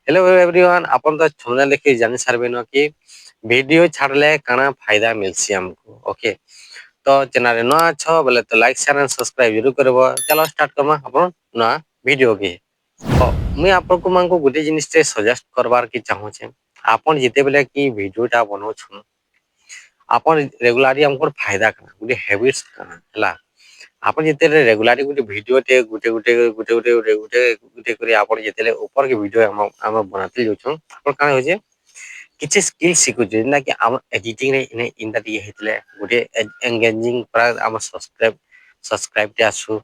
Hello everyone अपन तो thumbnail देखि जानि सारबेन कि वीडियो छाड़ले काना फायदा मिलसी हमको। ओके तो चैनल रे नया छ बोले तो लाइक शेयर एंड सब्सक्राइब जरूर करबो। चलो स्टार्ट करमा अपन नया वीडियो के। तो मुई आपन को मांको गुटे जिनिस ते सजेस्ट करबार की चाहू छे। आपन जिते बेले की वीडियोटा बनाउ छु आपन रेगुलरली हमको फायदा काना गुटे हैबिट्स काना हला। आपन जिते रेगुलरली गुटे वीडियो टे गुटे करी आपन जिते ऊपर के वीडियो हम बनाते जाउछन आपन काना हो जे किछि स्किल सिखु जे ना कि हम एडिटिंग रे इने इंदा दिए हेतले गुटे एंगेजिंग पर हम सब्सक्राइब टे आसु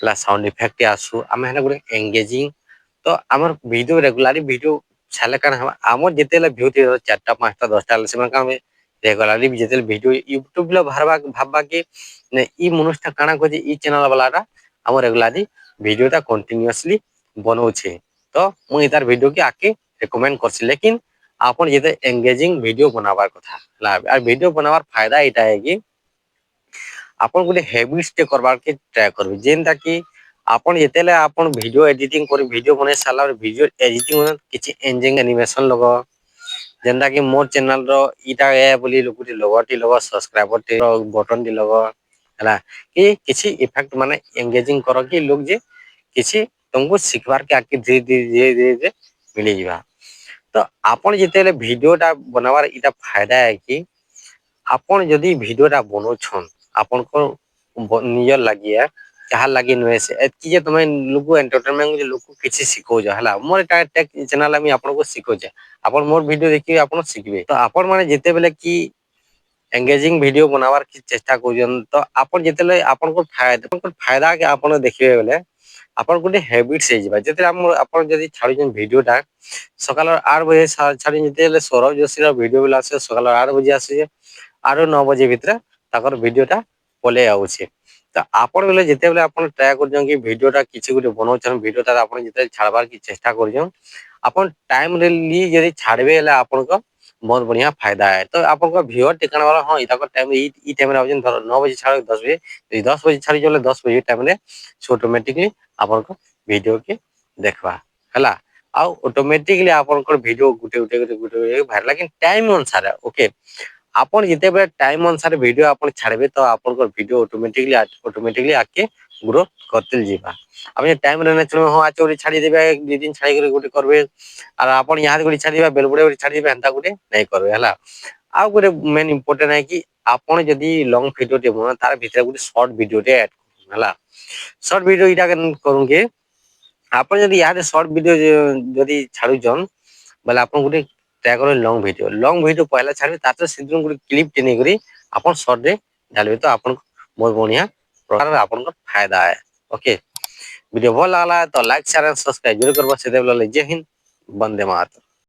ला साउंड इफेक्ट टे आसु हम हेना गुटे एंगेजिंग तो हमर वीडियो रेगुलरली वीडियो छाले काना हम जिते व्यू थे 4टा 5टा 10टा से का रेगुलरली जिते वीडियो यूट्यूब ला भाबबा कि ने ई मनुष्यटा काना को जे ई चैनल वालाटा हम रेगुलरली वीडियोटा कंटीन्यूअसली बनौछे तो मु इतार वीडियो के आके रिकमेंड करछि। लेकिन आपन जेते एंगेजिंग वीडियो बनावार कथा ला आ वीडियो बनावार फायदा एटा है कि आपन गुटे हैबिट्स टे करबार के ट्राई करबे जेनता कि आपन जेतेले आपन वीडियो एडिटिंग कर वीडियो बने साला वीडियो एडिटिंग किछि एंजिंग एनिमेशन लगो जेनता कि मोर चैनल रो इटा ए बोली गुटे लोगोटी लगो सब्सक्राइबर टे बटन टी लगो हला कि किछि इफेक्ट माने एंगेजिंग करो कि लोग जे किछि तुमको सिखबार के आके धीरे मिली जिवा। तो आपन जितेले वीडियोटा बनावार इटा फायदा है कि आपन जदी वीडियोटा बनो छन आपन को नियर लागिए कहा लागी नय से एतकी जे तमे लोगो एंटरटेनमेंट जे लोग किछि सिखो जा हला मोर एटा टेक चैनल में आपन को सिखो जे आपन मोर वीडियो देखि आपन सिखबे तो आपन माने जिते बेले कि एंगेजिंग वीडियो बनावार की चेष्टा करियन तो आपन जितेले आपन को फायदा के आपन देखिबे बेले आपन गुटे हैबिट्स हे जिबा जेते हम आपन जदी छाडी जन वीडियोटा सकाल 8 बजे छाडी जेते सौरभ जोशी वीडियो बेला से सकाल 8 बजे आसे 8 9 बजे भीतर ताकर वीडियोटा पले आउछे। तो आपन बेले जेते बेले आपन ट्राई कर जन कि वीडियोटा किछि गुटे बनौछन वीडियोटा आपन जेते छाड़बार की चेष्टा कर जन आपन टाइम रे ली जदी छाड़बे हला आपन को बहुत बढ़िया फायदा है। तो आपन को व्यूअर टिकाना वाला हां इता को टाइम ई टाइम रे आउछन धर 9 बजे छाड़ 10 बजे 10 बजे छाड़ी जले 10 बजे टाइम रे ऑटोमेटिकली आपन को वीडियो के देखबा हला आ ऑटोमेटिकली आपन को वीडियो गुटे भाइर लेकिन टाइम अनुसार ओके आपन जिते बे टाइम अनुसार वीडियो आपन छाड़बे तो आपन को वीडियो ऑटोमेटिकली आके ग्रोथ करते जीवा। अब ये टाइम रहने चलो हां आज ओरी छाड़ी देबे एक दो दिन छाड़ी कर गुटे करबे और आपन यहां गुटे छाड़ी देबे बेलबुड़े ओरी छाड़ी देबे हंता गुटे नहीं करबे हला। आ गुटे मेन इंपोर्टेंट है कि आपन जदी लॉन्ग वीडियो टे बना तार भीतर गुटे शॉर्ट वीडियो टे ऐड हला शॉर्ट वीडियो इटा करूंगे आपन जदी यार शॉर्ट वीडियो जदी छाड़ू जन बोले आपन गुटे ट्राई करो लॉन्ग वीडियो पहला छाड़बे तातर सिद्धन गुटे क्लिप टे नै करी आपन शॉर्ट रे डालबे तो आपन बहुत बढ़िया प्रकार आपन को फायदा है। ओके वीडियो भल लागला तो लाइक शेयर एंड सब्सक्राइब जरूर करबो। से जय हिंद वंदे मातरम।